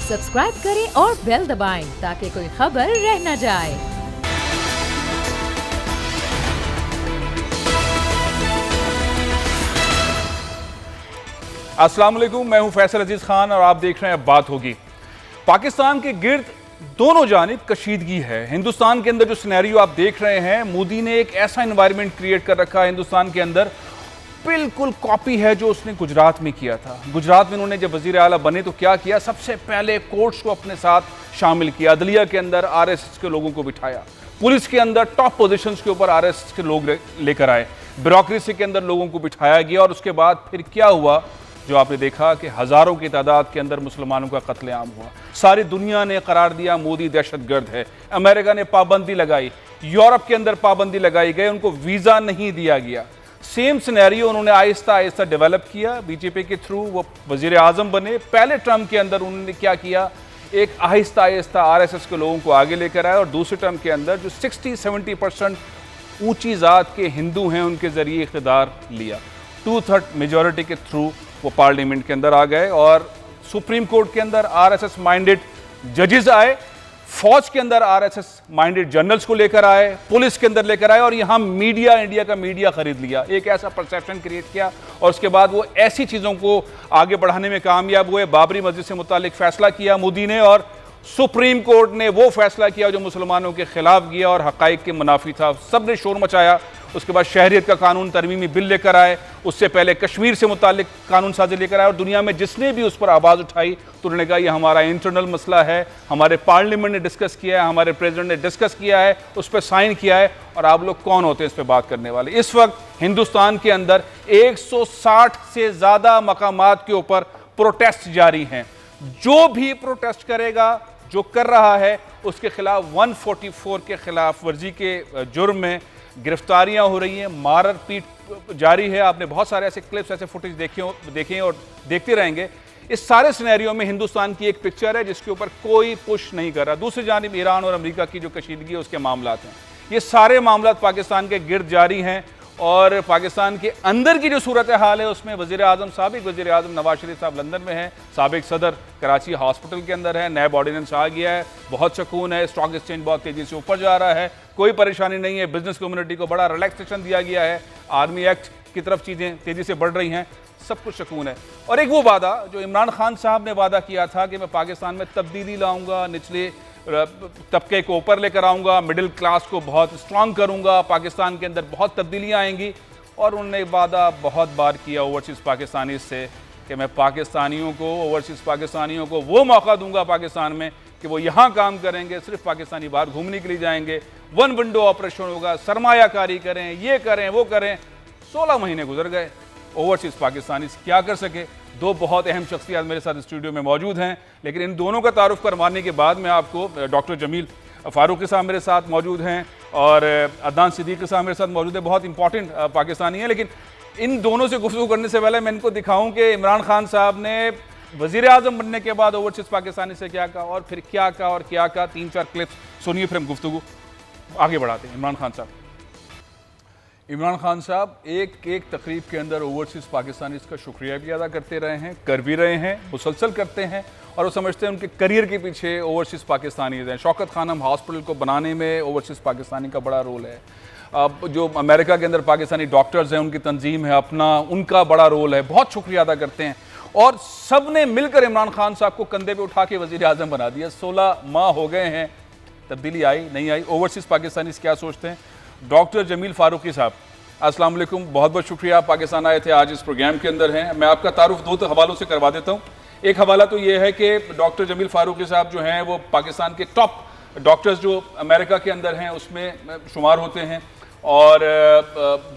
Subscribe करें और bell दबाएं ताकि कोई खबर रह न जाए। अस्सलाम वालेकुम, मैं हूं फैसल अजीज खान और आप देख रहे हैं अब बात होगी। पाकिस्तान के गिर्द दोनों जानिब कशीदगी है। हिंदुस्तान के अंदर जो सिनेरियो आप देख रहे हैं, मोदी ने एक ऐसा एनवायरनमेंट क्रिएट कर रखा है हिंदुस्तान के अंदर, बिल्कुल कॉपी है जो उसने गुजरात में किया था। गुजरात में उन्होंने जब वजीर आला बने तो क्या किया, सबसे पहले कोर्ट्स को अपने साथ शामिल किया, अदलिया के अंदर आरएसएस के लोगों को बिठाया, पुलिस के अंदर टॉप पोजीशंस के ऊपर आरएसएस के लोग लेकर आए, ब्यूरोक्रेसी के अंदर लोगों को बिठाया गया। और उसके बाद फिर क्या हुआ, जो आपने देखा कि हजारों की तादाद के अंदर मुसलमानों का कत्लेआम हुआ। सारी दुनिया ने करार दिया मोदी दहशतगर्द है। अमेरिका ने पाबंदी लगाई, यूरोप के अंदर पाबंदी लगाई गई, उनको वीजा नहीं दिया गया। सेम सिनेरियो उन्होंने आहिस्ता आहिस्ता डेवलप किया। बीजेपी के थ्रू वो वजीर आजम बने। पहले टर्म के अंदर उन्होंने क्या किया, एक आहिस्ता आहिस्ता आरएसएस के लोगों को आगे लेकर आया और दूसरे टर्म के अंदर जो 60-70% ऊंची जात के हिंदू हैं उनके जरिए इख्तिदार लिया। 2/3 मेजॉरिटी के थ्रू वो पार्लियामेंट के अंदर आ गए और सुप्रीम कोर्ट के अंदर आरएसएस माइंडेड जजेस आए, फौज के अंदर आरएसएस माइंडेड जनरल्स को लेकर आए, पुलिस के अंदर लेकर आए और यहां मीडिया, इंडिया का मीडिया खरीद लिया। एक ऐसा परसेप्शन क्रिएट किया और उसके बाद वो ऐसी चीज़ों को आगे बढ़ाने में कामयाब हुए। बाबरी मस्जिद से मुतालिक फैसला किया मोदी ने और सुप्रीम कोर्ट ने वो फैसला किया जो मुसलमानों के खिलाफ किया और हकाइक के मुनाफी था। सब ने शोर मचाया। उसके बाद शहरियत का कानून तरमीमी बिल लेकर आए, उससे पहले कश्मीर से मुतालिक कानून साजी लेकर आए और दुनिया में जिसने भी उस पर आवाज़ उठाई तो उन्होंने कहा यह हमारा इंटरनल मसला है, हमारे पार्लियामेंट ने डिस्कस किया है, हमारे प्रेसिडेंट ने डिस्कस किया है, उस पर साइन किया है और आप लोग कौन होते हैं इस पर बात करने वाले। इस वक्त हिंदुस्तान के अंदर 160 से ज़्यादा मकामात के ऊपर प्रोटेस्ट जारी हैं। जो भी प्रोटेस्ट करेगा, जो कर रहा है, उसके खिलाफ 144 के खिलाफ वर्जी के जुर्म में गिरफ्तारियां हो रही हैं, मार पीट जारी है। आपने बहुत सारे ऐसे क्लिप्स, ऐसे फुटेज देखे और देखते रहेंगे। इस सारे सिनेरियो में हिंदुस्तान की एक पिक्चर है जिसके ऊपर कोई पुश नहीं कर रहा। दूसरी जानिब ईरान और अमेरिका की जो कशीदगी है उसके मामलात हैं। ये सारे मामलात पाकिस्तान के गिर्द जारी हैं और पाकिस्तान के अंदर की जो सूरत हाल है उसमें वज़ीर आज़म, साबिक वज़ीर आज़म नवाज शरीफ साहब लंदन में हैं, साबिक सदर कराची हॉस्पिटल के अंदर है, नैब ऑर्डिनेंस आ गया है, बहुत सुकून है, स्टॉक एक्सचेंज बहुत तेज़ी से ऊपर जा रहा है, कोई परेशानी नहीं है, बिजनेस कम्युनिटी को बड़ा रिलैक्सेशन दिया गया है, आर्मी एक्ट की तरफ चीज़ें तेज़ी से बढ़ रही हैं, सब कुछ सुकून है। और एक वो वादा जो इमरान खान साहब ने वादा किया था कि मैं पाकिस्तान में तब्दीली लाऊंगा, निचले तबके को ऊपर लेकर आऊँगा, मिडिल क्लास को बहुत स्ट्रांग करूँगा, पाकिस्तान के अंदर बहुत तब्दीलियाँ आएंगी। और उन्होंने वादा बहुत बार किया ओवरसीज़ पाकिस्तानी से कि मैं पाकिस्तानियों को, ओवरसीज़ पाकिस्तानियों को वो मौका दूंगा पाकिस्तान में कि वो यहाँ काम करेंगे, सिर्फ पाकिस्तानी बाहर घूमने के लिए जाएंगे, वन विंडो ऑपरेशन होगा, सरमायाकारी करें, ये करें, वो करें। 16 महीने गुजर गए, ओवरसीज़ पाकिस्तानी क्या कर सके। दो बहुत अहम शख्सियत मेरे साथ स्टूडियो में मौजूद हैं, लेकिन इन दोनों का तारुफ करवाने के बाद मैं आपको डॉक्टर जमील फारूकी साहब मेरे साथ मौजूद हैं और अदनान सिद्दीकी साहब मेरे साथ मौजूद है, बहुत इंपॉर्टेंट पाकिस्तानी है। लेकिन इन दोनों से गुफ्तगू करने से पहले मैं इनको दिखाऊं कि इमरान खान साहब ने वज़ीर आज़म बनने के बाद ओवरसीज़ पाकिस्तानी से क्या कहा और फिर क्या कहा और क्या कहा। 3-4 क्लिप्स सुनिए, फिर हम गुफ्तगू आगे बढ़ाते हैं। इमरान खान साहब एक तकरीब के अंदर ओवरसीज़ पाकिस्तानी का शुक्रिया भी अदा करते रहे हैं, कर भी रहे हैं, मुसलसल करते हैं और वो समझते हैं उनके करियर के पीछे ओवरसीज़ पाकिस्तानी हैं। शौकत खानम हॉस्पिटल को बनाने में ओवरसीज़ पाकिस्तानी का बड़ा रोल है। अब जो अमेरिका के अंदर पाकिस्तानी डॉक्टर्स हैं, उनकी तंजीम है अपना, उनका बड़ा रोल है, बहुत शुक्रिया अदा करते हैं। और सब ने मिलकर इमरान खान साहब को कंधे पे उठा के वज़ीर आज़म बना दिया। 16 माह हो गए हैं, तब्दीली आई नहीं आई। ओवरसीज़ पाकिस्तानी क्या सोचते हैं? डॉक्टर जमील फारूकी साहब, अस्सलाम वालेकुम, बहुत बहुत शुक्रिया, आप पाकिस्तान आए थे, आज इस प्रोग्राम के अंदर हैं। मैं आपका तारुफ 2 हवालों से करवा देता हूँ। एक हवाला तो ये है कि डॉक्टर जमील फारूकी साहब जो हैं वो पाकिस्तान के टॉप डॉक्टर्स जो अमेरिका के अंदर हैं उसमें शुमार होते हैं और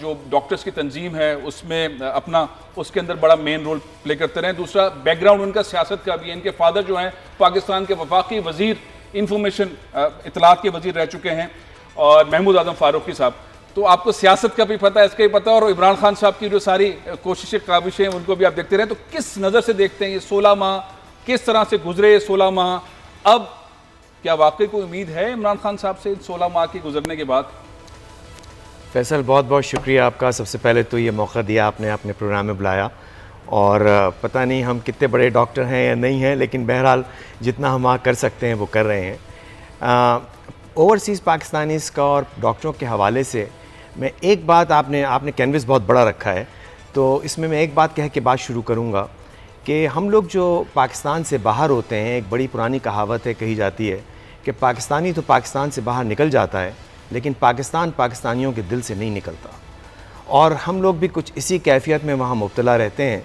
जो डॉक्टर्स की तंजीम है उसमें अपना उसके अंदर बड़ा मेन रोल प्ले करते रहे। दूसरा बैकग्राउंड उनका सियासत का भी है। इनके फादर जो हैं पाकिस्तान के वफाकी वज़ीर इंफॉर्मेशन इत्तलात के वज़ीर रह चुके हैं और महमूद आजम फारूकी साहब, तो आपको सियासत का भी पता है, इसका भी पता है और इमरान खान साहब की जो सारी कोशिशें काबिशें उनको भी आप देखते रहे। तो किस नज़र से देखते हैं ये 16 माह, किस तरह से गुजरे 16 माह? अब क्या वाकई कोई उम्मीद है इमरान खान साहब से 16 माह के गुजरने के बाद? फैसल, बहुत बहुत शुक्रिया आपका। सबसे पहले तो ये मौका दिया आपने अपने प्रोग्राम में बुलाया और पता नहीं हम कितने बड़े डॉक्टर हैं या नहीं हैं, लेकिन बहरहाल जितना हम वहाँ कर सकते हैं वो कर रहे हैं। ओवरसीज़ पाकिस्तानीज़ का और डॉक्टरों के हवाले से मैं एक बात, आपने कैनवस बहुत बड़ा रखा है, तो इसमें मैं एक बात कह के बात शुरू करूँगा कि हम लोग जो पाकिस्तान से बाहर होते हैं, एक बड़ी पुरानी कहावत है, कही जाती है कि पाकिस्तानी तो पाकिस्तान से बाहर निकल जाता है, लेकिन पाकिस्तान पाकिस्तानियों के दिल से नहीं निकलता। और हम लोग भी कुछ इसी कैफियत में वहाँ मुब्तला रहते हैं।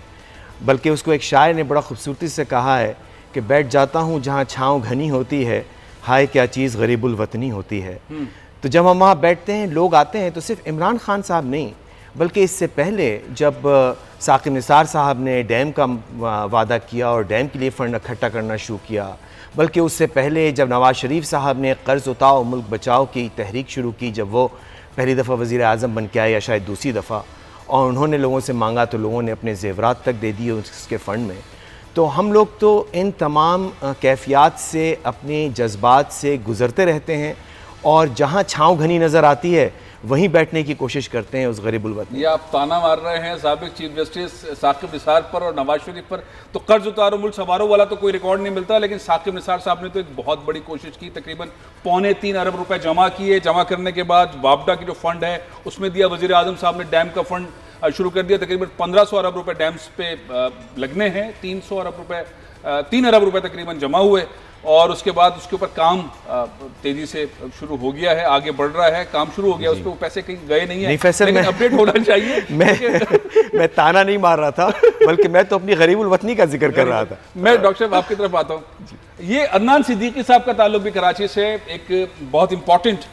बल्कि उसको एक शायर ने बड़ा खूबसूरती से कहा है कि बैठ जाता हूँ जहाँ छाँव घनी होती है, हाय क्या चीज़ गरीबुल वतनी होती है। तो जब हम वहाँ बैठते हैं, लोग आते हैं, तो सिर्फ इमरान खान साहब नहीं, बल्कि इससे पहले जब साकिब निसार साहब ने डैम का वादा किया और डैम के लिए फ़ंड इकट्ठा करना शुरू किया, बल्कि उससे पहले जब नवाज़ शरीफ साहब ने कर्ज़ उठाओ मुल्क बचाओ की तहरीक शुरू की, जब वो पहली दफ़ा वज़ीर आज़म बन के आए या शायद दूसरी दफ़ा, और उन्होंने लोगों से मांगा तो लोगों ने अपने ज़ेवरात तक दे दिए उसके फ़ंड में। तो हम लोग तो इन तमाम कैफियत से, अपने जज्बात से गुज़रते रहते हैं, और जहाँ छाँव घनी नज़र आती है वहीं बैठने की कोशिश करते हैं उस गरीबुल वतन। ये आप ताना मार रहे हैं साबिक चीफ जस्टिस साकिब निसार पर और नवाज शरीफ पर, तो कर्ज उतारो मुल्क संवारो वाला तो कोई रिकॉर्ड नहीं मिलता, लेकिन साकिब निसार साहब ने तो एक बहुत बड़ी कोशिश की, तकरीबन 3.25 अरब रुपए जमा किए। जमा करने के बाद वापडा की जो फंड है उसमें दिया, वजीर आजम साहब ने डैम का फंड शुरू कर दिया, तकरीबन 1500 अरब रुपए डैम्स पे लगने हैं, 300 अरब रुपए 3 अरब रुपए तकरीबन जमा हुए, और उसके बाद उसके ऊपर काम तेजी से शुरू हो गया है, आगे बढ़ रहा है, काम शुरू हो गया, उस पर पैसे कहीं गए नहीं है, लेकिन अपडेट होना चाहिए। मैं ताना नहीं मार रहा था, बल्कि मैं तो अपनी गरीबुल वतनी का जिक्र कर रहा था। मैं डॉक्टर साहब आपकी तरफ आता हूँ। ये अदनान सिद्दीकी साहब का ताल्लुक भी कराची से, एक बहुत इंपॉर्टेंट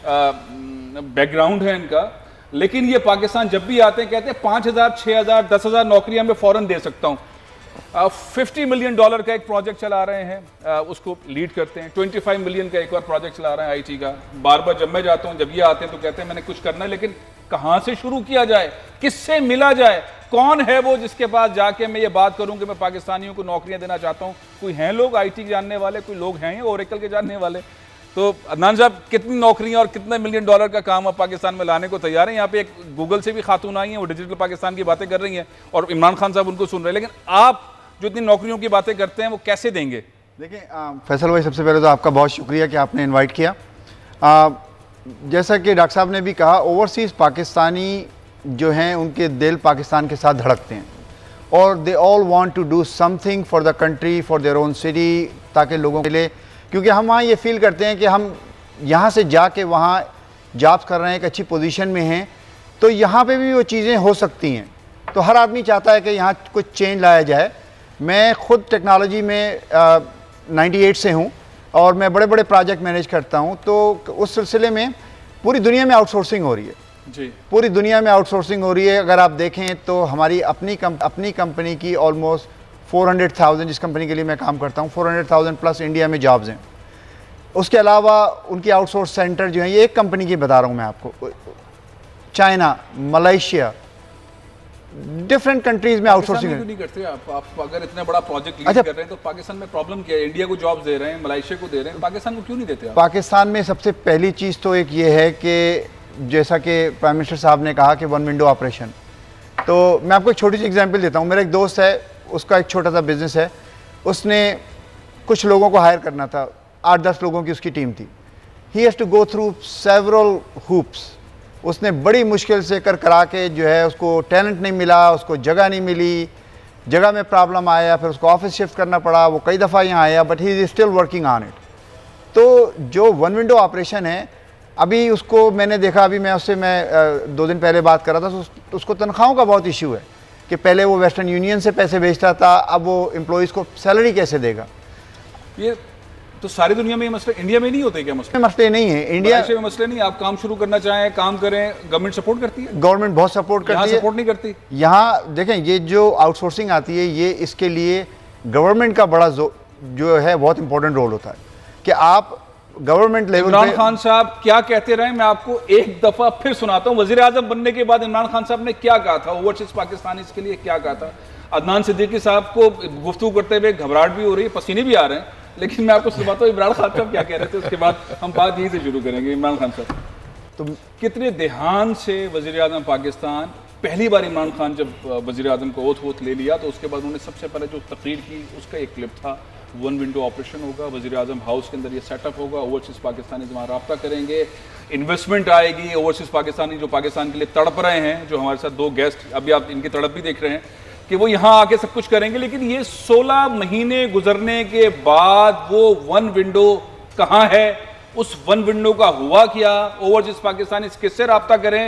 बैकग्राउंड है इनका, लेकिन ये पाकिस्तान जब भी आते हैं कहते हैं 5,000, 6,000, 10,000 नौकरियां मैं फौरन दे सकता हूँ। $50 मिलियन का एक प्रोजेक्ट चला रहे हैं, उसको लीड करते हैं। 25 मिलियन का एक और प्रोजेक्ट चला रहे हैं आईटी का। बार बार जब मैं जाता हूँ, जब ये आते हैं तो कहते हैं मैंने कुछ करना है, लेकिन कहाँ से शुरू किया जाए, किससे मिला जाए, कौन है वो जिसके पास जाके मैं ये बात करूं कि मैं पाकिस्तानियों को नौकरियां देना चाहता हूं? कोई हैं लोग आईटी के जानने वाले, कोई लोग हैं ओरेकल के जानने वाले? तो अदनान साहब, कितनी नौकरियां और कितने $1 मिलियन का काम आप पाकिस्तान में लाने को तैयार हैं? यहाँ पे एक गूगल से भी खातून आई हैं, वो डिजिटल पाकिस्तान की बातें कर रही हैं और इमरान खान साहब उनको सुन रहे हैं, लेकिन आप जो इतनी नौकरियों की बातें करते हैं वो कैसे देंगे? देखिए फैसल भाई, सबसे पहले तो आपका बहुत शुक्रिया कि आपने इनवाइट किया। जैसा कि डॉक्टर साहब ने भी कहा, ओवरसीज़ पाकिस्तानी जो हैं उनके दिल पाकिस्तान के साथ धड़कते हैं, और they all want to do something for the country, for their own city, ताकि लोगों के लिए, क्योंकि हम वहाँ ये फील करते हैं कि हम यहाँ से जाके वहाँ जॉब्स कर रहे हैं, एक अच्छी पोजीशन में हैं, तो यहाँ पे भी वो चीज़ें हो सकती हैं। तो हर आदमी चाहता है कि यहाँ कुछ चेंज लाया जाए। मैं ख़ुद टेक्नोलॉजी में 98 से हूँ और मैं बड़े बड़े प्रोजेक्ट मैनेज करता हूँ, तो उस सिलसिले में पूरी दुनिया में आउटसोर्सिंग हो रही है जी। पूरी दुनिया में आउटसोर्सिंग हो रही है। अगर आप देखें तो हमारी अपनी कंपनी की ऑलमोस्ट 400,000, जिस कंपनी के लिए मैं काम करता हूँ, 400,000 प्लस इंडिया में जॉब्स हैं। उसके अलावा उनकी आउटसोर्स सेंटर जो हैं, ये एक कंपनी की बता रहा हूँ मैं आपको, चाइना, मलेशिया, डिफरेंट कंट्रीज में आउटसोर्सिंग नहीं करते आप अगर इतना बड़ा प्रोजेक्ट लीड कर रहे हैं तो पाकिस्तान में प्रॉब्लम क्या है? इंडिया को जॉब्स दे रहे हैं, मलेशिया को दे रहे हैं, पाकिस्तान को क्यों नहीं देते आप? पाकिस्तान में सबसे पहली चीज़ तो एक ये है कि जैसा कि प्राइम मिनिस्टर साहब ने कहा कि वन विंडो ऑपरेशन, तो मैं आपको एक छोटी सी एग्जांपल देता हूँ। मेरा एक दोस्त है, उसका एक छोटा सा बिजनेस है, उसने कुछ लोगों को हायर करना था, 8-10 लोगों की उसकी टीम थी। He has to go through several hoops. उसने बड़ी मुश्किल से करा के जो है, उसको टैलेंट नहीं मिला, उसको जगह नहीं मिली, जगह में प्रॉब्लम आया, फिर उसको ऑफिस शिफ्ट करना पड़ा, वो कई दफ़ा यहाँ आया, but he is still working on it. तो जो वन विंडो ऑपरेशन है, अभी उसको मैंने देखा, अभी मैं 2 दिन पहले बात कर रहा था, तो उसको तनख्वाहों का बहुत इशू है कि पहले वो वेस्टर्न यूनियन से पैसे भेजता था, अब वो एम्प्लॉयज़ को सैलरी कैसे देगा? ये तो सारी दुनिया में ये मसले, इंडिया में नहीं होते क्या मसले? मसले नहीं है इंडिया में, मसले नहीं। आप काम शुरू करना चाहें, काम करें, गवर्नमेंट सपोर्ट करती है? गवर्नमेंट बहुत सपोर्ट करती है। सपोर्ट नहीं करती यहाँ देखें, ये जो आउटसोर्सिंग आती है, ये इसके लिए गवर्नमेंट का बड़ा जो है बहुत इंपॉर्टेंट रोल होता है कि आप गवर्नमेंट लेवल पे। इमरान खान साहब क्या कहते रहे, मैं आपको एक दफा फिर सुनाता हूँ। वजीर आजम बनने के बाद इमरान खान साहब ने क्या कहा था ओवरसीज पाकिस्तानी के लिए, क्या कहा था? अदनान सिद्दीकी साहब को गुफ्तगू करते हुए घबराहट भी हो रही है, पसीने भी आ रहे हैं, लेकिन मैं आपको सुनाता हूँ इमरान खान साहब क्या कह रहे थे, उसके बाद हम बात यहीं से शुरू करेंगे। इमरान खान साहब, तो कितने ध्यान से वजीर आजम पाकिस्तान पहली बार इमरान खान जब वज़ीर आज़म को ओथ ले लिया तो उसके बाद उन्होंने सबसे पहले जो तकरीर की उसका एक क्लिप था, वन विंडो ऑपरेशन होगा, वज़ीर आज़म हाउस के अंदर ये सेटअप होगा, ओवरसीज़ पाकिस्तानी वहाँ रब्ता करेंगे, इन्वेस्टमेंट आएगी, ओवरसीज़ पाकिस्तानी जो पाकिस्तान के लिए तड़प रहे हैं, जो हमारे साथ 2 गेस्ट अभी आप इनकी तड़प भी देख रहे हैं कि वो यहाँ आके सब कुछ करेंगे। लेकिन ये 16 महीने गुजरने के बाद वो वन विंडो कहाँ है, उस वन विंडो का हुआ क्या, ओवरसीज़ पाकिस्तानी किससे रब्ता करें,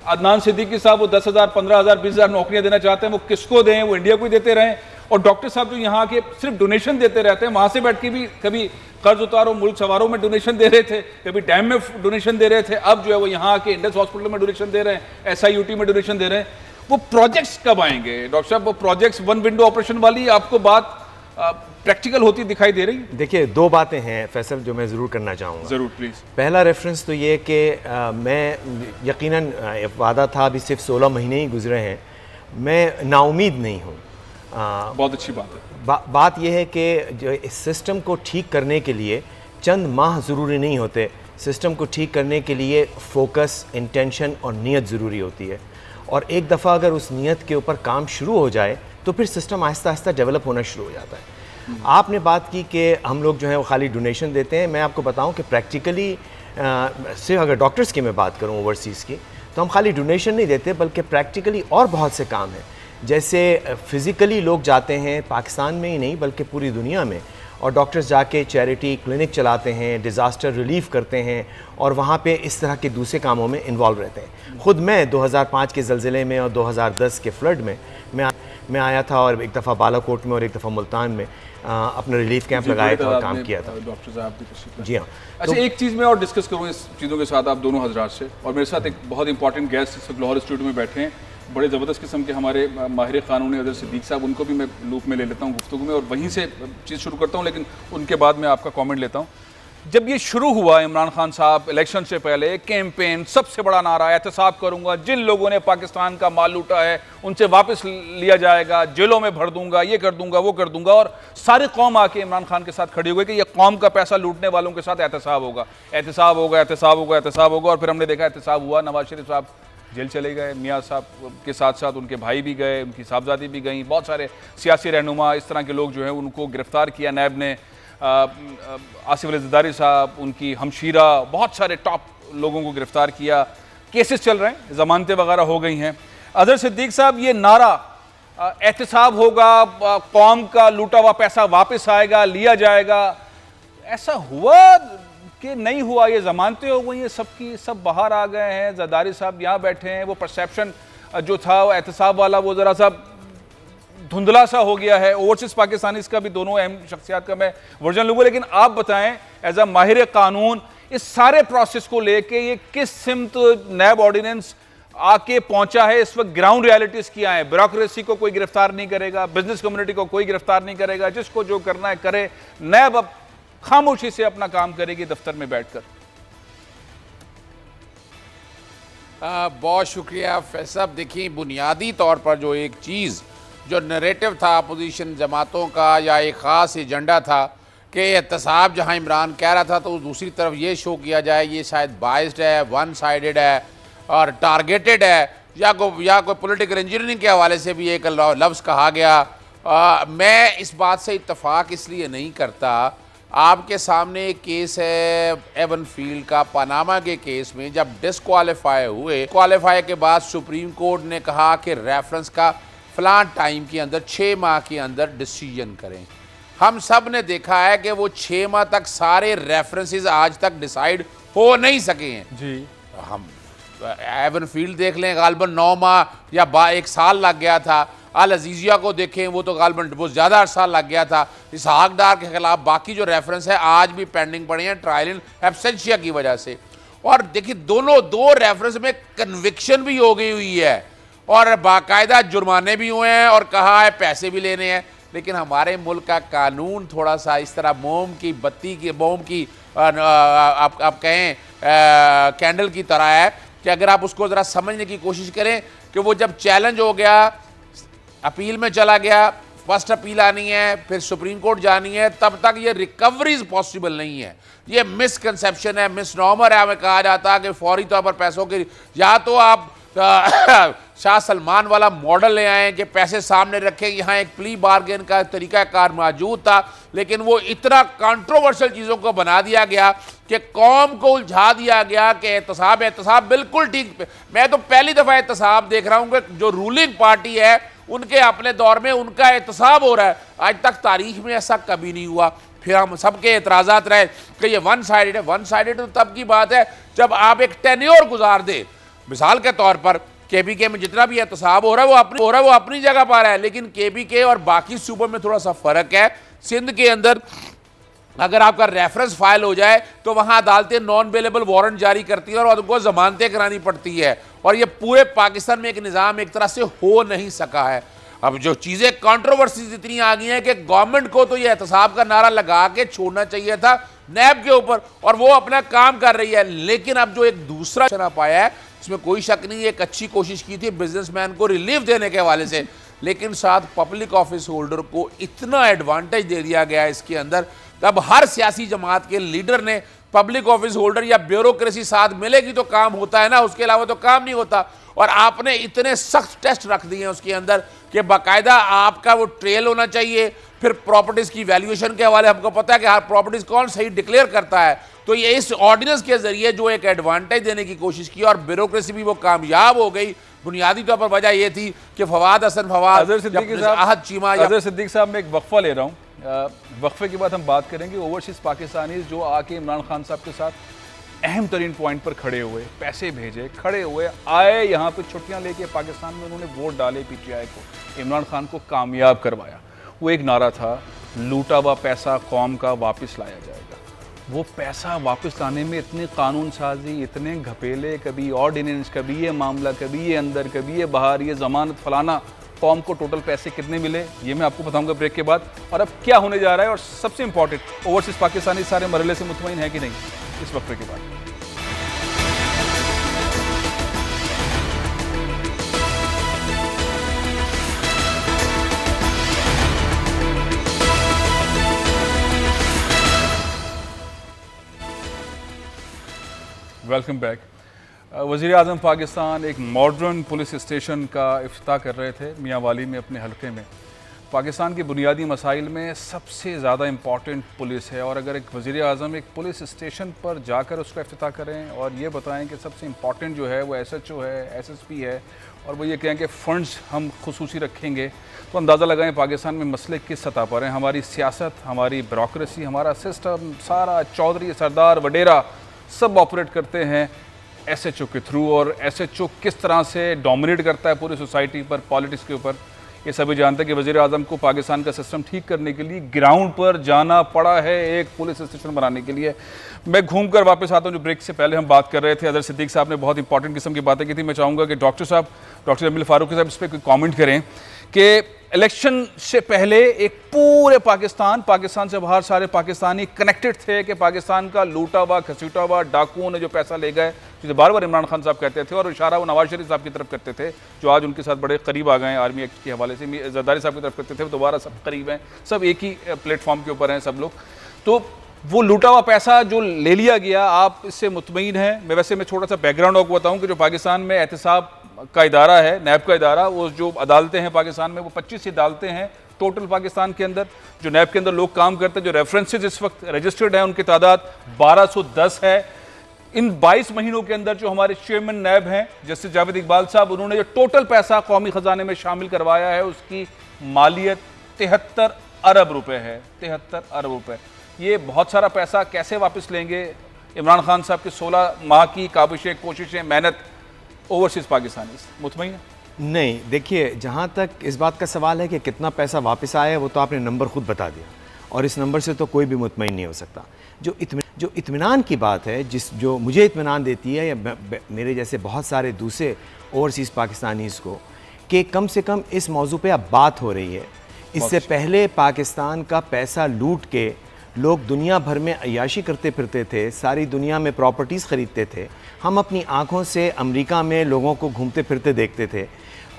अदनान सिद्दीकी साहब वो 10,000, 15,000, 20,000 नौकरियां देना चाहते हैं, वो किसको दें, वो इंडिया को ही देते रहें, और डॉक्टर साहब जो यहाँ के सिर्फ डोनेशन देते रहते हैं, वहाँ से बैठ के भी कभी कर्ज उतारो मुल्क सवारों में डोनेशन दे रहे थे, कभी डैम में डोनेशन दे रहे थे, अब जो है वो यहाँ के इंडस हॉस्पिटल में डोनेशन दे रहे हैं, SIUT में डोनेशन दे रहे हैं। वो प्रोजेक्ट्स कब आएंगे डॉक्टर साहब? वो प्रोजेक्ट्स वन विंडो ऑपरेशन वाली आपको बात प्रैक्टिकल होती दिखाई दे रही? देखिए, 2 बातें हैं फैसल जो मैं ज़रूर करना चाहूँगा। ज़रूर प्लीज़। पहला रेफरेंस तो ये कि मैं यकीनन वादा था, अभी सिर्फ 16 महीने ही गुजरे हैं, मैं नाउमीद नहीं हूँ। बहुत अच्छी बात है। बात यह है कि जो इस सिस्टम को ठीक करने के लिए चंद माह ज़रूरी नहीं होते, सिस्टम को ठीक करने के लिए फोकस, इंटेंशन और नीयत ज़रूरी होती है, और एक दफ़ा अगर उस नीयत के ऊपर काम शुरू हो जाए तो फिर सिस्टम आहिस्ता आहिस्ता डेवलप होना शुरू हो जाता है। आपने बात की कि हम लोग जो है वो खाली डोनेशन देते हैं। मैं आपको बताऊं कि प्रैक्टिकली सिर्फ अगर डॉक्टर्स की मैं बात करूं ओवरसीज़ की, तो हम खाली डोनेशन नहीं देते बल्कि प्रैक्टिकली और बहुत से काम हैं। जैसे फ़िज़िकली लोग जाते हैं पाकिस्तान में ही नहीं बल्कि पूरी दुनिया में, और डॉक्टर्स जाके चैरिटी क्लिनिक चलाते हैं, डिज़ास्टर रिलीफ करते हैं, और वहाँ पे इस तरह के दूसरे कामों में इन्वॉल्व रहते हैं। ख़ुद मैं 2005 के ज़लज़ले में और 2010 के फ्लड में मैं आया था, और एक दफ़ा बालाकोट में और एक दफ़ा मुल्तान में अपना रिलीफ कैंप लगाया था और काम किया था। डॉक्टर साहब की जी हाँ। अच्छा, एक चीज़ मैं और डिस्कस करूँ इस चीज़ों के साथ आप दोनों हजरात से, और मेरे साथ एक बहुत इंपॉर्टेंट गेस्ट इस वक्त लाहौर स्टूडियो में बैठे हैं, बड़े ज़बरदस्त किस्म के हमारे माहिर कानून अदर सिद्दीक साहब, उनको भी मैं लूप में ले लेता हूँ गुफ्तगू में, और वहीं से चीज़ शुरू करता हूँ, लेकिन उनके बाद मैं आपका कमेंट लेता हूँ। जब ये शुरू हुआ इमरान खान साहब इलेक्शन से पहले कैंपेन, सबसे बड़ा नारा एहतसाब करूंगा, जिन लोगों ने पाकिस्तान का माल लूटा है उनसे वापस लिया जाएगा, जेलों में भर दूंगा, ये कर दूंगा, वो कर दूंगा, और सारी कौम आके इमरान खान के साथ खड़ी हो गई कि ये कौम का पैसा लूटने वालों के साथ एहतसाब होगा, एहतसाब होगा, एहतसाब होगा, एहतसाब होगा। और फिर हमने देखा एहतसाब हुआ, नवाज शरीफ साहब जेल चले गए, मियाँ साहब के साथ साथ उनके भाई भी गए, उनकी साहबजादी भी गई, बहुत सारे सियासी रहनुमा इस तरह के लोग जो हैं उनको गिरफ़्तार किया नैब ने, आसिफ अली ज़रदारी साहब, उनकी हमशीरा, बहुत सारे टॉप लोगों को गिरफ़्तार किया, केसेस चल रहे हैं, ज़मानतें वगैरह हो गई हैं। अज़हर सिद्दीक साहब, ये नारा एहतसाब होगा, कौम का लूटा हुआ पैसा वापस आएगा, लिया जाएगा, ऐसा हुआ कि नहीं हुआ? ये ज़मानतें हो गई हैं सबकी, सब बाहर आ गए हैं, ज़रदारी साहब यहाँ बैठे हैं, वो परसेप्शन जो था वो एहतसाब वाला वो ज़रा सा धुंधला सा हो गया है। ओवरसीज़ पाकिस्तानीज़ का भी दोनों अहम शख्सियात का मैं वर्जन लूँगा, लेकिन आप बताएं एज अ माहिर कानून इस सारे प्रोसेस को लेके ये किस सिमत नैब ऑर्डिनेंस आके पहुंचा है? इस वक्त ग्राउंड रियलिटीज़ क्या है? ब्यूरोक्रेसी को कोई गिरफ्तार नहीं करेगा, बिजनेस कम्युनिटी को कोई गिरफ्तार नहीं करेगा, जिसको जो करना है करे, नैब अब खामोशी से अपना काम करेगी दफ्तर में बैठकर। बहुत शुक्रिया फैसल। देखिए, बुनियादी तौर पर जो एक चीज़ जो नरेटिव था अपोजिशन जमातों का या एक ख़ास एजेंडा था कि एहतसाब जहां इमरान कह रहा था तो दूसरी तरफ ये शो किया जाए ये शायद बाइस्ड है, वन साइडेड है और टारगेटेड है, या कोई पॉलिटिकल इंजीनियरिंग के हवाले से भी एक लफ्ज़ कहा गया। मैं इस बात से इत्तफाक इसलिए नहीं करता। आपके सामने एक केस है एवन फील्ड का, पनामा के केस में जब डिसक्वालीफाई हुए, क्वालीफाई के बाद सुप्रीम कोर्ट ने कहा कि रेफरेंस का फलां टाइम के अंदर 6 माह के अंदर डिसीजन करें। हम सब ने देखा है कि वो 6 माह तक सारे रेफरेंसेस आज तक डिसाइड हो नहीं सके हैं जी। हम एवन फील्ड देख लें, गालबन 9 माह या 1 साल लग गया था। अल अजीज़िया को देखें, वो तो गालबन बहुत ज़्यादा अरसा लग गया था। इसहाक डार के खिलाफ बाकी जो रेफरेंस है आज भी पेंडिंग पड़े हैं ट्रायल इन एब्सेंशिया की वजह से। और देखिए, दो रेफरेंस में कन्विक्शन भी हो गई हुई है और बाकायदा जुर्माने भी हुए हैं और कहा है पैसे भी लेने हैं। लेकिन हमारे मुल्क का कानून थोड़ा सा इस तरह मोम की आप कहें कैंडल की तरह है कि अगर आप उसको ज़रा समझने की कोशिश करें कि वो जब चैलेंज हो गया, अपील में चला गया, फर्स्ट अपील आनी है, फिर सुप्रीम कोर्ट जानी है, तब तक ये रिकवरीज पॉसिबल नहीं है। ये मिसकंसेप्शन है, मिसनॉमर है। हमें कहा जाता है कि फौरी तौर पर पैसों की, या तो आप शाह सलमान वाला मॉडल ले आए कि पैसे सामने रखें। यहाँ एक प्ली बार्गेन का तरीकाकार मौजूद था, लेकिन वो इतना कंट्रोवर्शियल चीज़ों को बना दिया गया कि कौम को उलझा दिया गया कि एहतसाब बिल्कुल ठीक। मैं तो पहली दफ़ा एहतसाब देख रहा हूँ कि जो रूलिंग पार्टी है उनके अपने दौर में उनका एहतसाब हो रहा है। आज तक तारीख में ऐसा कभी नहीं हुआ। फिर हम सबके एतराज़ात रहे कि ये वन साइडेड है। वन साइडेड तो तब की बात है जब आप एक टेन्योर गुजार दे। मिसाल के तौर पर केबीके में जितना भी एहतसाब हो रहा है वो अपनी जगह पर है, लेकिन केबीके और बाकी सूबों में थोड़ा सा फ़र्क है। सिंध के अंदर अगर आपका रेफरेंस फाइल हो जाए तो वहाँ अदालतें नॉन बेलेबल वारंट जारी करती हैं और उनको ज़मानतें करानी पड़ती है, और ये पूरे पाकिस्तान में एक निज़ाम एक तरह से हो नहीं सका है। अब जो चीज़ें कंट्रोवर्सीज इतनी आ गई हैं कि गवर्नमेंट को तो ये एहतसाब का नारा लगा के छोड़ना चाहिए था नैब के ऊपर, और वो अपना काम कर रही है। लेकिन अब जो एक दूसरा शराब आया है इसमें कोई शक नहीं, एक अच्छी कोशिश की थी बिजनेसमैन को रिलीफ देने के हवाले से, लेकिन साथ पब्लिक ऑफिस होल्डर को इतना एडवांटेज दे दिया गया है इसके अंदर। तब हर सियासी जमात के लीडर ने पब्लिक ऑफिस होल्डर या ब्यूरोक्रेसी साथ मिलेगी तो काम होता है ना, उसके अलावा तो काम नहीं होता। और आपने इतने सख्त टेस्ट रख दिए हैं उसके अंदर कि बाकायदा आपका वो ट्रेल होना चाहिए। फिर प्रॉपर्टीज़ की वैल्यूएशन के हवाले हमको पता है कि हर प्रॉपर्टीज़ कौन सही डिक्लेयर करता है। तो ये इस ऑर्डिनेंस के जरिए जो एक एडवांटेज देने की कोशिश की और ब्यूरोक्रेसी भी वो कामयाब हो गई। बुनियादी तौर पर वजह ये थी कि फवाद हसन फवाद, अजहर सिद्दीकी साहब, मैं एक वक्फा ले रहा हूँ। वक्फे के बाद हम बात करेंगे ओवरसीज़ पाकिस्तानीज़ जो आके इमरान खान साहब के साथ अहम तरीन पॉइंट पर खड़े हुए, पैसे भेजे, खड़े हुए, आए यहाँ पे छुट्टियाँ लेके पाकिस्तान में उन्होंने वोट डाले पीटीआई को, इमरान खान को कामयाब करवाया। वो एक नारा था, लूटा हुआ पैसा कौम का वापस लाया जाएगा। वो पैसा वापस लाने में इतनी कानून साजी, इतने घपेले, कभी ऑर्डिनेंस, कभी ये मामला, कभी ये अंदर, कभी ये बाहर, ये ज़मानत फलाना, कौम को टोटल पैसे कितने मिले ये मैं आपको बताऊंगा ब्रेक के बाद। और अब क्या होने जा रहा है, और सबसे इंपॉर्टेंट ओवरसीज़ पाकिस्तानी सारे मरहले से मुतमईन है कि नहीं, इस वक्फे के बाद। Welcome back. वज़ीर आज़म पाकिस्तान एक मॉडर्न पुलिस स्टेशन का इफ्तिताह कर रहे थे मियाँ वाली में अपने हलके में। पाकिस्तान के बुनियादी मसाइल में सबसे ज़्यादा इम्पॉर्टेंट पुलिस है, और अगर एक वज़ीर आज़म एक पुलिस स्टेशन पर जाकर उसका इफ्तिताह करें और ये बताएं कि सबसे इम्पॉर्टेंट जो है वो SHO है, SSP है, और वो ये कहें कि फ़ंड्स हम खुसूसी रखेंगे, तो अंदाज़ा लगाएं पाकिस्तान में मसले किस सतह पर हैं। हमारी सियासत, हमारी ब्यूरोक्रेसी, हमारा सिस्टम सारा चौधरी सरदार वडेरा सब ऑपरेट करते हैं SHO के थ्रू, और SHO किस तरह से डोमिनेट करता है पूरी सोसाइटी पर, पॉलिटिक्स के ऊपर। ये सभी जानते हैं कि वज़ीर आज़म को पाकिस्तान का सिस्टम ठीक करने के लिए ग्राउंड पर जाना पड़ा है एक पुलिस स्टेशन बनाने के लिए। मैं घूम कर वापस आता हूँ, जो ब्रेक से पहले हम बात कर रहे थे। अजहर सिद्दीकी साहब ने बहुत इंपॉर्टेंट किस्म की बातें की थी। मैं चाहूँगा कि डॉक्टर साहब, डॉक्टर जमील फारूकी साहब इस पर कोई कॉमेंट करें कि इलेक्शन से पहले एक पूरे पाकिस्तान से बाहर सारे पाकिस्तानी कनेक्टेड थे कि पाकिस्तान का लूटा हुआ, घसीटा हुआ, डाकुओं ने जो पैसा ले गए, जिसे बार बार इमरान खान साहब कहते थे, और इशारा वो नवाज शरीफ साहब की तरफ करते थे जो आज उनके साथ बड़े करीब आ गए हैं आर्मी एक्ट के हवाले से। जरदारी साहब की तरफ करते थे, वो दोबारा सब करीब हैं, सब एक ही प्लेटफॉर्म के ऊपर हैं सब लोग। तो वो लूटा हुआ पैसा जो ले लिया गया, आप इससे मुतमईन हैं? मैं छोटा सा बैकग्राउंड आपको बताऊँ कि जो पाकिस्तान में एहतसाब का इदारा है, नैब का इदारा, वो जो अदालतें हैं पाकिस्तान में, वो 25 अदालतें हैं टोटल पाकिस्तान के अंदर जो नैब के अंदर लोग काम करते हैं। जो रेफरेंसेज इस वक्त रजिस्टर्ड हैं उनकी तादाद 1210 है। इन 22 महीनों के अंदर जो हमारे चेयरमैन नैब हैं जस्टिस जावेद इकबाल साहब, उन्होंने जो टोटल पैसा कौमी खजाने में शामिल करवाया है उसकी मालियत 73 अरब रुपए है। 73 अरब रुपए, ये बहुत सारा पैसा कैसे वापस लेंगे? इमरान खान साहब की 16 माह की काबिशें, कोशिशें, मेहनत, ओवरसीज़ पाकिस्तानी मुतमईन? नहीं, देखिए, जहाँ तक इस बात का सवाल है कि कितना पैसा वापस आया है, वो तो आपने नंबर खुद बता दिया, और इस नंबर से तो कोई भी मुतमईन नहीं हो सकता। जो इत्मीनान की बात है, जो मुझे इत्मीनान देती है, या मेरे जैसे बहुत सारे दूसरे ओवरसीज़ पाकिस्तानीज़ को, कि कम से कम इस मौजू पे अब बात हो रही है। इससे पहले पाकिस्तान का पैसा लूट के लोग दुनिया भर में अय्याशी करते फिरते थे, सारी दुनिया में प्रॉपर्टीज़ ख़रीदते थे। हम अपनी आँखों से अमेरिका में लोगों को घूमते फिरते देखते थे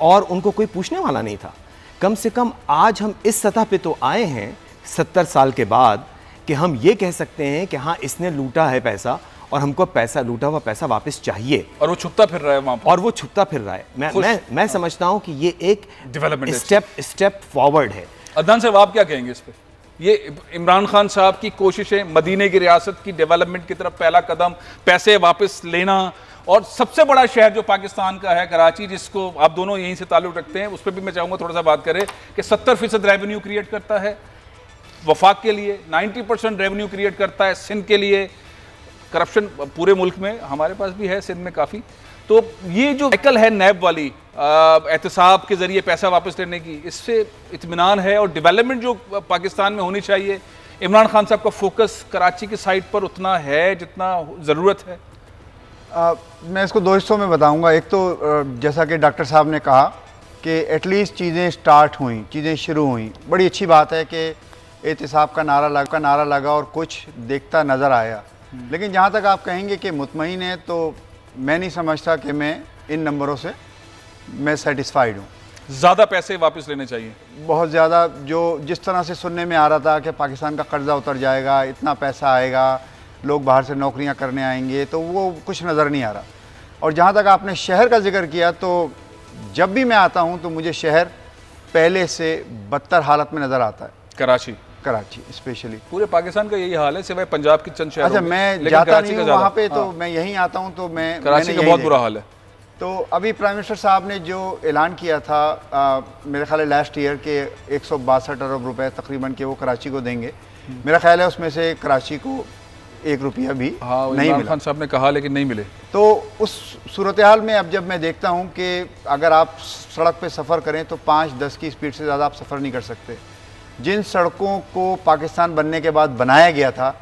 और उनको कोई पूछने वाला नहीं था। कम से कम आज हम इस सतह पे तो आए हैं 70 साल के बाद कि हम ये कह सकते हैं कि हाँ, इसने लूटा है पैसा और हमको पैसा, लूटा हुआ पैसा वापस चाहिए, और वो छुपता फिर रहा है वहां पर। और वो छुपता फिर रहा है। मैं समझता हूं कि ये एक डेवलपमेंट स्टेप फॉरवर्ड है। अदनान साहब, आप क्या कहेंगे इस पे? ये इमरान खान साहब की कोशिशें, मदीने की रियासत की डेवलपमेंट की तरफ पहला कदम, पैसे वापस लेना, और सबसे बड़ा शहर जो पाकिस्तान का है कराची, जिसको आप दोनों यहीं से ताल्लुक़ रखते हैं, उस पर भी मैं चाहूँगा थोड़ा सा बात करें कि 70% रेवेन्यू क्रिएट करता है वफाक के लिए, 90% रेवेन्यू क्रिएट करता है सिंध के लिए। करप्शन पूरे मुल्क में, हमारे पास भी है सिंध में काफ़ी। तो ये जो साइकिल है नैब वाली, एहतसाब के ज़रिए पैसा वापस लेने की, इससे इत्मीनान है। और डेवलपमेंट जो पाकिस्तान में होनी चाहिए, इमरान खान साहब का फोकस कराची की साइड पर उतना है जितना ज़रूरत है? मैं इसको दो हिस्सों में बताऊंगा। एक तो जैसा कि डॉक्टर साहब ने कहा कि एटलीस्ट चीज़ें स्टार्ट हुई, चीज़ें शुरू हुई। बड़ी अच्छी बात है कि एहतसाब का नारा लगा और कुछ देखता नज़र आया। लेकिन जहाँ तक आप कहेंगे कि मुतमईन है, तो मैं नहीं समझता कि मैं इन नंबरों से मैं सेटिस्फाइड हूँ। ज़्यादा पैसे वापस लेने चाहिए, बहुत ज़्यादा। जो जिस तरह से सुनने में आ रहा था कि पाकिस्तान का कर्जा उतर जाएगा, इतना पैसा आएगा, लोग बाहर से नौकरियां करने आएंगे, तो वो कुछ नज़र नहीं आ रहा। और जहाँ तक आपने शहर का जिक्र किया, तो जब भी मैं आता हूँ तो मुझे शहर पहले से बदतर हालत में नज़र आता है। कराची स्पेशली, पूरे पाकिस्तान का यही हाल है सिवाय पंजाब के चंद शहरों अच्छा, में। मैं जाता नहीं हूँ वहाँ पे, तो मैं यहीं आता हूँ, तो कराची का बहुत बुरा हाल है। तो अभी प्राइम मिनिस्टर साहब ने जो ऐलान किया था, मेरे ख्याल है लास्ट ईयर के 162 अरब रुपए तकरीबन के वो कराची को देंगे। मेरा ख्याल है उसमें से कराची को 1 रुपया भी नहीं मिला। खान साहब ने कहा, लेकिन नहीं मिले। तो उस सूरत हाल में अब जब मैं देखता हूँ कि अगर आप सड़क पे सफ़र करें तो 5-10 की स्पीड से ज़्यादा आप सफ़र नहीं कर सकते। जिन सड़कों को पाकिस्तान बनने के बाद बनाया गया था,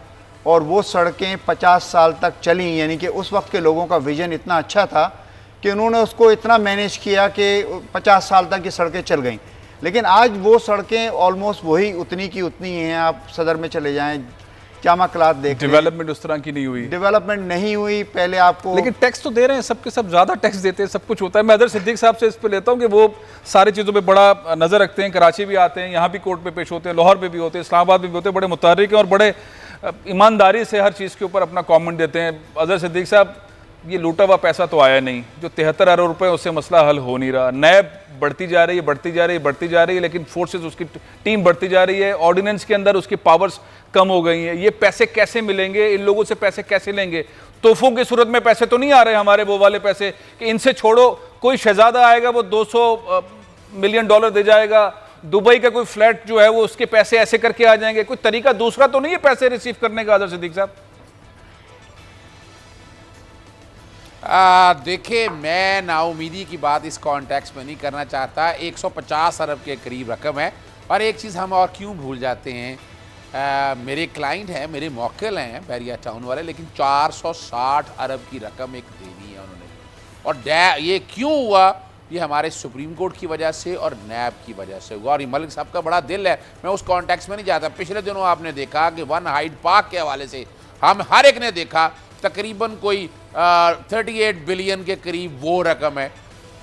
और वो सड़कें 50 साल तक चली, यानी कि उस वक्त के लोगों का विजन इतना अच्छा था कि उन्होंने उसको इतना मैनेज किया कि 50 साल तक ये सड़कें चल गईं। लेकिन आज वो सड़कें ऑलमोस्ट वही उतनी की उतनी हैं। आप सदर में चले जाएं, जामा क्लात देख, डेवलपमेंट उस तरह की नहीं हुई। डेवलपमेंट नहीं हुई। पहले आपको, लेकिन टैक्स तो दे रहे हैं, सबके सब ज़्यादा टैक्स देते हैं, सब कुछ होता है। मैं अदर सिद्दीक साहब से इस पे लेता हूँ कि वो सारी चीज़ों पे बड़ा नज़र रखते हैं। कराची भी आते हैं, यहाँ भी कोर्ट पे पेश होते हैं, लाहौर पे भी होते हैं, इस्लामाबाद में भी होते हैं, बड़े मुतहर्रिक हैं और बड़े ईमानदारी से हर चीज़ के ऊपर अपना कॉमेंट देते हैं। अदर सिद्दीक साहब, ये लूटा हुआ पैसा तो आया नहीं, जो 73 अरब रुपए, उससे मसला हल हो नहीं रहा। नैब बढ़ती जा रही है, लेकिन फोर्सेस, उसकी टीम बढ़ती जा रही है, ऑर्डिनेंस के अंदर उसकी पावर्स कम हो गई हैं। ये पैसे कैसे मिलेंगे? इन लोगों से पैसे कैसे लेंगे? तोहफों की सूरत में पैसे तो नहीं आ रहे हमारे, वो वाले पैसे कि इनसे छोड़ो, कोई शहजादा आएगा वो $200 मिलियन दे जाएगा, दुबई का कोई फ्लैट जो है वो उसके पैसे ऐसे करके आ जाएंगे। कोई तरीका दूसरा तो नहीं है पैसे रिसीव करने का? अदर सिद्दीक साहब, देखिए, मैं नाउमीदी की बात इस कॉन्टेक्स्ट में नहीं करना चाहता। 150 अरब के करीब रकम है। और एक चीज़ हम और क्यों भूल जाते हैं, मेरे क्लाइंट हैं, मेरे मौक्किल हैं बैरिया टाउन वाले, लेकिन 460 अरब की रकम एक देनी है उन्होंने। और ये क्यों हुआ? ये हमारे सुप्रीम कोर्ट की वजह से और नैब की वजह से हुआ। और ये मलिक साहब का बड़ा दिल है, मैं उस कॉन्टेक्स्ट में नहीं जाता। पिछले दिनों आपने देखा कि वन हाइड पार्क के हवाले से हम हर एक ने देखा, तकरीबन कोई 38 बिलियन के करीब वो रकम है।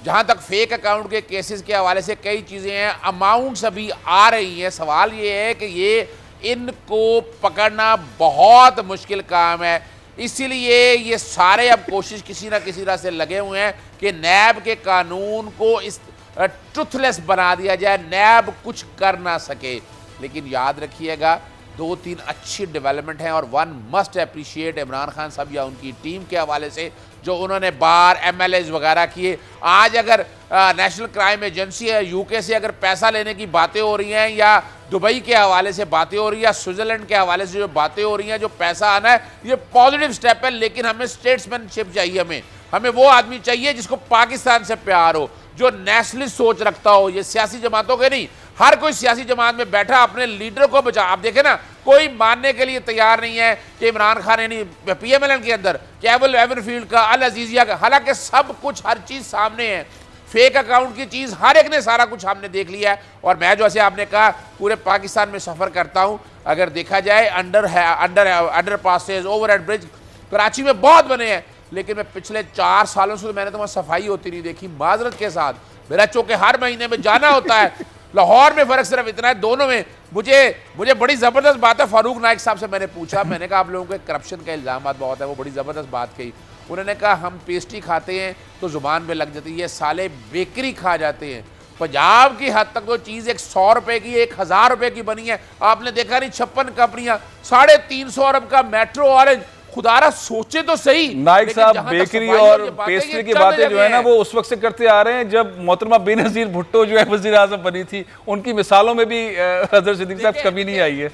जहाँ तक फेक अकाउंट के केसेस के हवाले से कई चीज़ें हैं, अमाउंट्स अभी आ रही हैं। सवाल ये है कि ये इनको पकड़ना बहुत मुश्किल काम है। इसीलिए ये सारे अब कोशिश किसी ना किसी तरह से लगे हुए हैं कि नैब के कानून को इस ट्रुथलेस बना दिया जाए, नैब कुछ कर ना सके। लेकिन याद रखिएगा, 2-3 अच्छी डेवलपमेंट हैं और one must appreciate Imran Khan साहब या उनकी टीम के हवाले से जो उन्होंने बार MLAs वगैरह किए। आज अगर नेशनल क्राइम एजेंसी है, UK से अगर पैसा लेने की बातें हो रही हैं, या दुबई के हवाले से बातें हो रही हैं, या स्विट्ज़रलैंड के हवाले से जो बातें हो रही हैं, जो पैसा आना है, ये पॉजिटिव स्टेप है। लेकिन हमें स्टेट्समैनशिप चाहिए, हमें वो आदमी चाहिए जिसको पाकिस्तान से प्यार हो, जो नेशनलिस्ट सोच रखता हो। ये सियासी जमातों के नहीं, हर कोई सियासी जमात में बैठा अपने लीडर को बचा। आप देखें ना, कोई मानने के लिए तैयार नहीं है कि इमरान खान यानी PMLN के अंदर केवल एवरफील्ड का, अल अजीजिया का, हालांकि सब कुछ हर चीज़ सामने है। फेक अकाउंट की चीज़ हर एक ने सारा कुछ हमने देख लिया है। और मैं जैसे आपने कहा पूरे पाकिस्तान में सफ़र करता हूँ, अगर देखा जाए under passes, overhead bridge Karachi में बहुत बने हैं, लेकिन मैं पिछले 4 सालों से मैंने तो वहाँ सफाई होती नहीं देखी। माजरत के साथ, मेरा चूँकि हर महीने में जाना होता है, लाहौर में फ़र्क सिर्फ इतना है, दोनों में मुझे बड़ी ज़बरदस्त बात है। फारूक नाइक साहब से मैंने पूछा, मैंने कहा आप लोगों के करप्शन का इल्ज़ाम बहुत है, वो बड़ी ज़बरदस्त बात कही। उन्होंने कहा हम पेस्ट्री खाते हैं तो ज़ुबान पे लग जाती है, ये साले बेकरी खा जाते हैं। पंजाब की हद तक तो चीज़ 100 रुपए की 1000 रुपए की बनी है। आपने देखा नहीं 56 कंपनियां, 350 अरब का मेट्रो ऑरेंज। खुदारा सोचे तो सही। नाइक साहब बेकरी और पेस्ट्री की बातें जो है ना वो उस वक्त से करते आ रहे हैं जब मोहतरमा बेनज़ीर भुट्टो जो है वज़ीर आज़म बनी थी। उनकी मिसालों में भी अज़हर सिद्दीकी साहब कभी नहीं आई है।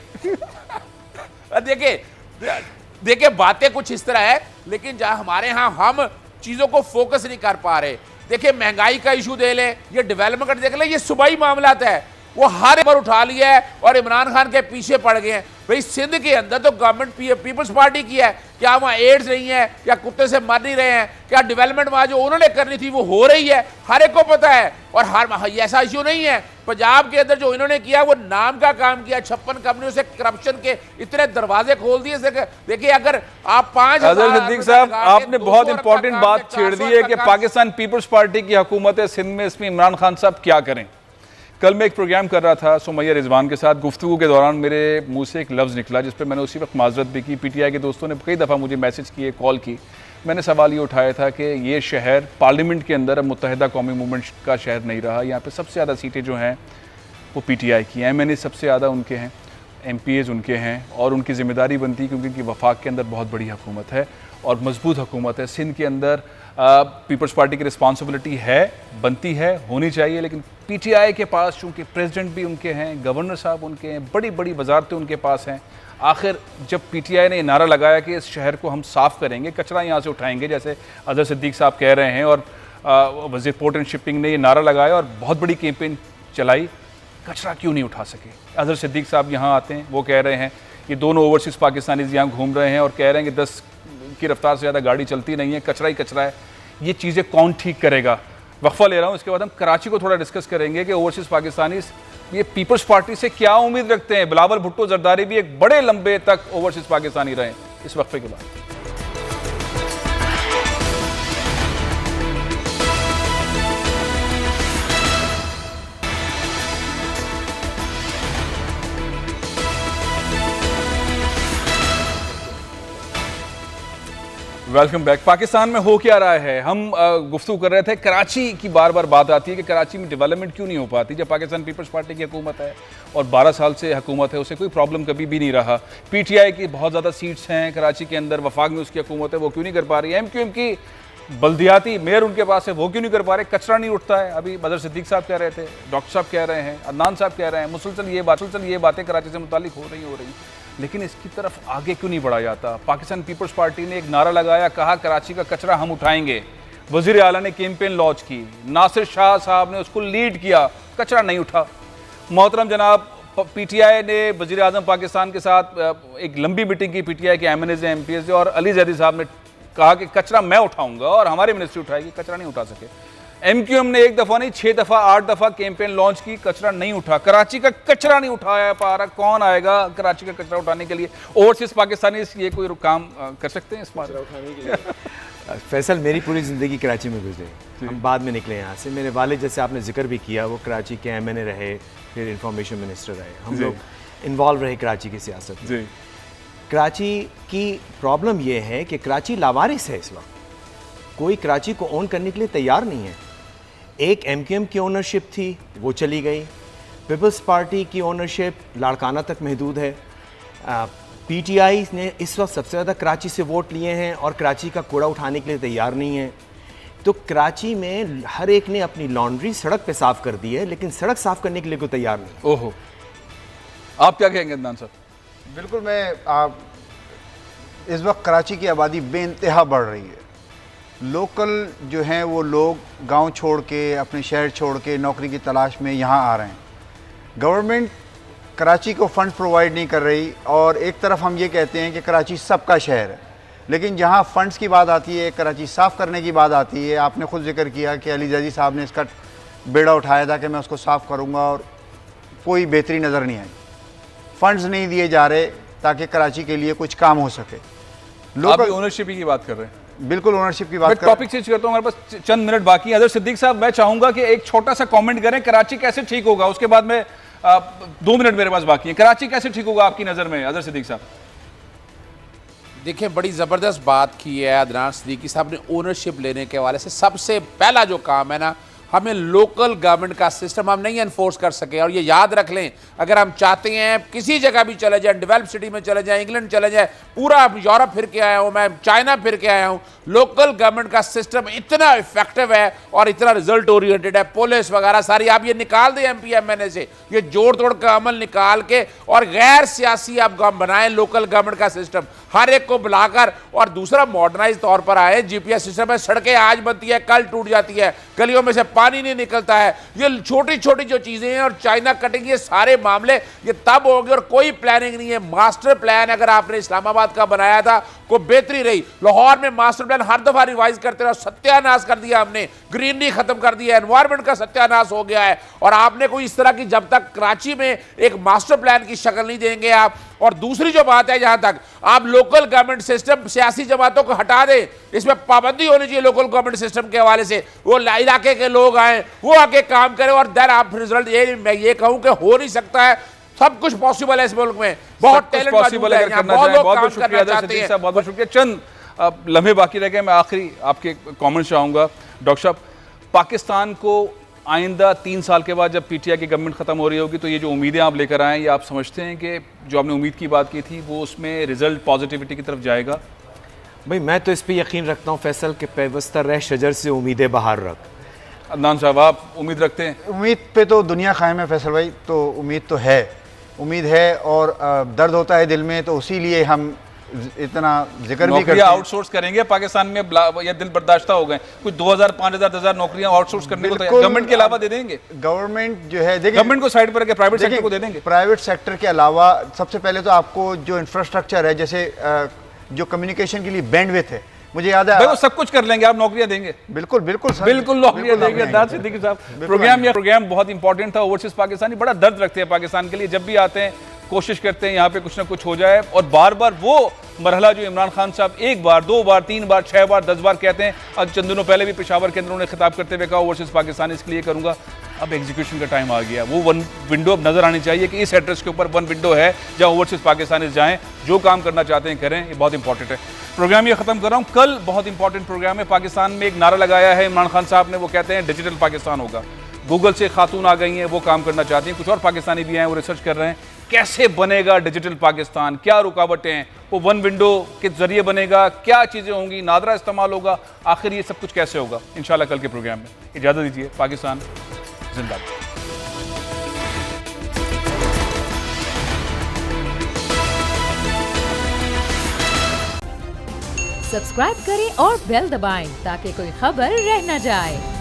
देखिए बातें कुछ इस तरह है, लेकिन जहां हमारे यहाँ हम चीज़ों को फोकस नहीं कर पा रहे। देखिए महंगाई का इशू दे ले, ये डेवलपमेंट का देख ले, ये सूबाई मामला है, वो हर एक पर उठा लिया है और इमरान खान के पीछे पड़ गए हैं। भाई सिंध के अंदर तो गवर्नमेंट पीपल्स पार्टी की है, क्या वहाँ एड्स नहीं है, क्या कुत्ते से मर नहीं रहे हैं, क्या डेवलपमेंट वहाँ जो उन्होंने करनी थी वो हो रही है, हर एक को पता है। और हर ऐसा इशू नहीं है। पंजाब के अंदर जो इन्होंने किया वो नाम का काम किया, 56 कंपनियों से करप्शन के इतने दरवाजे खोल दिए। देखिए अगर आप 5 अज़हर सिद्दीकी साहब आपने बहुत इंपॉर्टेंट बात छेड़ दी है कि पाकिस्तान पीपल्स पार्टी की हुकूमत है सिंध में, इसमें इमरान खान साहब क्या करें। कल मैं एक प्रोग्राम कर रहा था सुमैया रिजवान के साथ, गुफ्तगू के दौरान मेरे मुंह से एक लफ्ज़ निकला जिस पर मैंने उसी वक्त माजरत भी की। पीटीआई के दोस्तों ने कई दफ़ा मुझे मैसेज किए, कॉल की। मैंने सवाल ये उठाया था कि ये शहर पार्लियामेंट के अंदर अब मुत्तहिदा कौमी मूवमेंट का शहर नहीं रहा। यहाँ पे सबसे ज़्यादा सीटें जो हैं वो पीटीआई की हैं, MNA सबसे ज़्यादा उनके हैं, MPAs उनके हैं, और उनकी ज़िम्मेदारी बनती है क्योंकि उनकी वफाक के अंदर बहुत बड़ी हुकूमत है और मजबूत हुकूमत है। सिंध के अंदर पीपल्स पार्टी की रिस्पॉन्सिबिलिटी है, बनती है, होनी चाहिए, लेकिन पीटीआई के पास चूँकि प्रेसिडेंट भी उनके हैं, गवर्नर साहब उनके हैं, बड़ी बड़ी वजारतें उनके पास हैं। आखिर जब पीटीआई ने नारा लगाया कि इस शहर को हम साफ़ करेंगे, कचरा यहाँ से उठाएंगे, जैसे अज़हर सिद्दीकी साहब कह रहे हैं, और वज़ीर पोर्ट एंड शिपिंग ने ये नारा लगाया और बहुत बड़ी कैंपेन चलाई, कचरा क्यों नहीं उठा सके। अज़हर सिद्दीकी साहब यहाँ आते हैं, वो कह रहे हैं ये दोनों ओवरसीज़ पाकिस्तानीज़ यहाँ घूम रहे हैं और कह रहे हैं कि 10 की रफ्तार से ज़्यादा गाड़ी चलती नहीं है, कचरा ही कचरा है। ये चीज़ें कौन ठीक करेगा। वक्फा ले रहा हूँ, इसके बाद हम कराची को थोड़ा डिस्कस करेंगे कि ओवरसीज़ पाकिस्तानी ये पीपल्स पार्टी से क्या उम्मीद रखते हैं। बिलावल भुट्टो जरदारी भी एक बड़े लंबे तक ओवरसीज़ पाकिस्तानी रहे इस वक्फे के बाद। Welcome back. पाकिस्तान में हो क्या रहा है, हम गुफ्तगू कर रहे थे कराची की। बार बार बात आती है कि कराची में डेवलपमेंट क्यों नहीं हो पाती जब पाकिस्तान पीपल्स पार्टी की हुकूमत है और 12 साल से हुकूमत है, उसे कोई प्रॉब्लम कभी भी नहीं रहा। पीटीआई की बहुत ज़्यादा सीट्स हैं कराची के अंदर, वफाक में उसकी हुकूमत है, वो क्यों नहीं कर पा रही है। MQM की बल्दियाती मेयर उनके पास है, वो क्यों नहीं कर पा रहे। कचरा नहीं उठता है, अभी अज़हर सिद्दीकी साहब कह रहे थे, डॉक्टर साहब कह रहे हैं, अदनान साहब कह रहे हैं, मुसलसल ये बातें कराची से मुतालिक हो रही, लेकिन इसकी तरफ आगे क्यों नहीं बढ़ा जाता। पाकिस्तान पीपल्स पार्टी ने एक नारा लगाया, कहा कराची का कचरा हम उठाएंगे। वज़ीर आला ने कैंपेन लॉन्च की, नासिर शाह साहब ने उसको लीड किया, कचरा नहीं उठा। मोहतरम जनाब पीटीआई ने वज़ीर आज़म पाकिस्तान के साथ एक लंबी मीटिंग की, पीटीआई के MNAs MPAs और अली ज़ैदी साहब ने कहा कि कचरा मैं उठाऊंगा और हमारी मिनिस्ट्री उठाएगी, कचरा नहीं उठा सके। MQM ने 1 दफ़ा नहीं 6 दफ़ा 8 दफ़ा कैंपेन लॉन्च की, कचरा नहीं उठा। कराची का कचरा नहीं उठाया पा रहा, कौन आएगा कराची का कचरा उठाने के लिए। ओवरसीज़ पाकिस्तानी ये कोई काम कर सकते हैं इस बात उठाने के लिए। फैसल मेरी पूरी ज़िंदगी कराची में गुजरी, हम बाद में निकले यहाँ से। मेरे वालिद जैसे आपने जिक्र भी किया, वो कराची के MNA रहे, फिर इंफॉर्मेशन मिनिस्टर रहे, हम लोग इन्वॉल्व रहे कराची की सियासत में। जी। कराची की प्रॉब्लम ये है कि कराची लावारिस है इस वक्त, कोई कराची को ओन करने के लिए तैयार नहीं है। एक MQM की ओनरशिप थी, वो चली गई। पीपल्स पार्टी की ओनरशिप लाड़काना तक महदूद है। PTI ने इस वक्त सबसे ज़्यादा कराची से वोट लिए हैं और कराची का कूड़ा उठाने के लिए तैयार नहीं है। तो कराची में हर एक ने अपनी लॉन्ड्री सड़क पे साफ़ कर दी है, लेकिन सड़क साफ़ करने के लिए कोई तैयार नहीं। ओहो, आप क्या कहेंगे अदनान साहब? बिल्कुल, इस वक्त कराची की आबादी बेइंतहा बढ़ रही है। लोकल जो हैं वो लोग गांव छोड़ के, अपने शहर छोड़ के नौकरी की तलाश में यहाँ आ रहे हैं। गवर्नमेंट कराची को फंड प्रोवाइड नहीं कर रही और एक तरफ हम ये कहते हैं कि कराची सबका शहर है, लेकिन जहाँ फंड्स की बात आती है, कराची साफ़ करने की बात आती है, आपने खुद जिक्र किया कि अली ज़ैदी साहब ने इसका बेड़ा उठाया था कि मैं उसको साफ़ करूँगा और कोई बेहतरी नज़र नहीं आई। फंड्स नहीं दिए जा रहे ताकि कराची के लिए कुछ काम हो सके। आप भी ओनरशिप की बात कर रहे हैं। बिल्कुल ओनरशिप की मैं बात कर टॉपिक चेंज करता हूँ, हमारे पास चंद मिनट बाकी हैं। अदर सिद्दीक साहब, मैं चाहूंगा कि एक छोटा सा कमेंट करें, कराची कैसे ठीक होगा, उसके बाद में 2 मिनट मेरे पास बाकी है। कराची कैसे ठीक होगा आपकी नजर में, अदर सिद्दीक साहब? देखिए, बड़ी ज़बरदस्त बात की है अदनान सिद्दीकी साहब ने ओनरशिप लेने के हवाले से। सबसे पहला जो काम है ना, हमें लोकल गवर्नमेंट का सिस्टम हम नहीं एनफोर्स कर सके। और ये याद रख लें, अगर हम चाहते हैं किसी जगह भी चले जाएं, डेवलप सिटी में चले जाएं, इंग्लैंड चले जाएं, पूरा यूरोप फिर के आया हूं मैं, चाइना फिर के आया हूं, लोकल गवर्नमेंट का सिस्टम इतना इफेक्टिव है और इतना रिजल्ट ओरिएंटेड है। पुलिस वगैरह सारी आप ये निकाल दें एमपी एमएनए से, ये जोड़ तोड़ का अमल निकाल के और गैर सियासी आप बनाएं लोकल गवर्नमेंट का सिस्टम, हर एक को बुलाकर। और दूसरा, मॉडर्नाइज तौर पर आए, जीपीएस सिस्टम है, सड़कें आज बनती है कल टूट जाती है, गलियों में से पानी नहीं निकलता है। ये छोटी छोटी जो चीजें हैं, और चाइना कटिंग, ये सारे मामले ये तब होंगे। और कोई प्लानिंग नहीं है, मास्टर प्लान अगर आपने इस्लामाबाद का बनाया था को बेहतरी रही। लाहौर में मास्टर प्लान हर दफा रिवाइज करते रहो, सत्यानाश कर दिया हमने, ग्रीनरी खत्म कर दिया, एनवायरमेंट का सत्यानाश हो गया है। और आपने कोई इस तरह की, जब तक कराची में एक मास्टर प्लान की शक्ल नहीं देंगे आप। और दूसरी जो बात है, जहां तक आप लोकल गवर्नमेंट सिस्टम, सियासी जमातों को हटा दें, इसमें पाबंदी होनी चाहिए लोकल गवर्नमेंट सिस्टम के हवाले से। वो इलाके के लोग आए, वो आके काम करें, और देन आप रिजल्ट। ये मैं ये कहूं कि हो नहीं सकता है, सब कुछ पॉसिबल है इस मुल्क में, बहुत टैलेंट मौजूद है, बहुत लोग काम करना चाहते हैं। बहुत बहुत शुक्रिया। चंद लम्हे बाकी रह गए, मैं आखिरी आपके कमेंट चाहूंगा। डॉक्टर साहब, पाकिस्तान को आइंदा 3 साल के बाद जब पीटीआई की गवर्नमेंट खत्म हो रही होगी, तो ये जो उम्मीदें आप लेकर आए, ये आप समझते हैं कि जो आपने उम्मीद की बात की थी वो उसमें रिजल्ट पॉजिटिविटी की तरफ जाएगा? भाई मैं तो इस पर यकीन रखता हूँ फैसल के पेवस्ता रह शजर से उम्मीदें बाहर रख। अदनान साहब, आप उम्मीद रखते हैं? उम्मीद पे तो दुनिया कायम है फैसल भाई, तो उम्मीद तो है, उम्मीद है। और दर्द होता है दिल में, तो उसी लिए हम इतना जिक्र भी करते हैं। आउटसोर्स करेंगे पाकिस्तान में, या दिल बर्दाश्ता हो गए? कुछ 2000, 5000, 10,000 नौकरियां आउटसोर्स करने को गवर्नमेंट के अलावा दे देंगे? गवर्नमेंट जो है, देखिए, गवर्नमेंट को साइड पर रखे, प्राइवेट सेक्टर को दे देंगे? प्राइवेट सेक्टर के अलावा सबसे पहले तो आपको जो इंफ्रास्ट्रक्चर है, जैसे जो कम्युनिकेशन के लिए बैंडविड्थ है, मुझे याद है वो सब कुछ कर लेंगे, आप नौकरियां देंगे? बिल्कुल बिल्कुल सर, बिल्कुल नौकरियां देंगे। अदनान सिद्दीकी साहब, प्रोग्राम बहुत इंपॉर्टेंट था। ओवरसीज पाकिस्तानी बड़ा दर्द रखते हैं पाकिस्तान के लिए, जब भी आते हैं कोशिश करते हैं यहाँ पे कुछ ना कुछ हो जाए। और बार बार वो मरहला जो इमरान खान साहब 1 बार, 2 बार, 3 बार, 6 बार, 10 बार कहते हैं। आज चंद दिनों पहले भी पेशावर के अंदर उन्होंने खिताब करते हुए कहा ओवरसीज पाकिस्तानी इसके लिए करूंगा। अब एग्जीक्यूशन का टाइम आ गया, वो वन विंडो अब नजर आनी चाहिए कि इस एड्रेस के ऊपर वन विंडो है जहाँ ओवरसीज पाकिस्तानी जाएं, जो काम करना चाहते हैं करें। ये बहुत इंपॉर्टेंट है। प्रोग्राम ये खत्म कर रहा हूँ। कल बहुत इंपॉर्टेंट प्रोग्राम है। पाकिस्तान में एक नारा लगाया है इमरान खान साहब ने, वो कहते हैं डिजिटल पाकिस्तान होगा। गूगल से खातून आ गई हैं, वो काम करना चाहती हैं। कुछ और पाकिस्तानी भी हैं, वो रिसर्च कर रहे हैं कैसे बनेगा डिजिटल पाकिस्तान, क्या रुकावटें हैं, वो वन विंडो के जरिए बनेगा, क्या चीज़ें होंगी, नादरा इस्तेमाल होगा, आखिर ये सब कुछ कैसे होगा, इंशाल्लाह कल के प्रोग्राम में। इजाज़त दीजिए। पाकिस्तान जिंदाबाद। सब्सक्राइब करें और बेल दबाएं ताकि कोई खबर रह न जाए।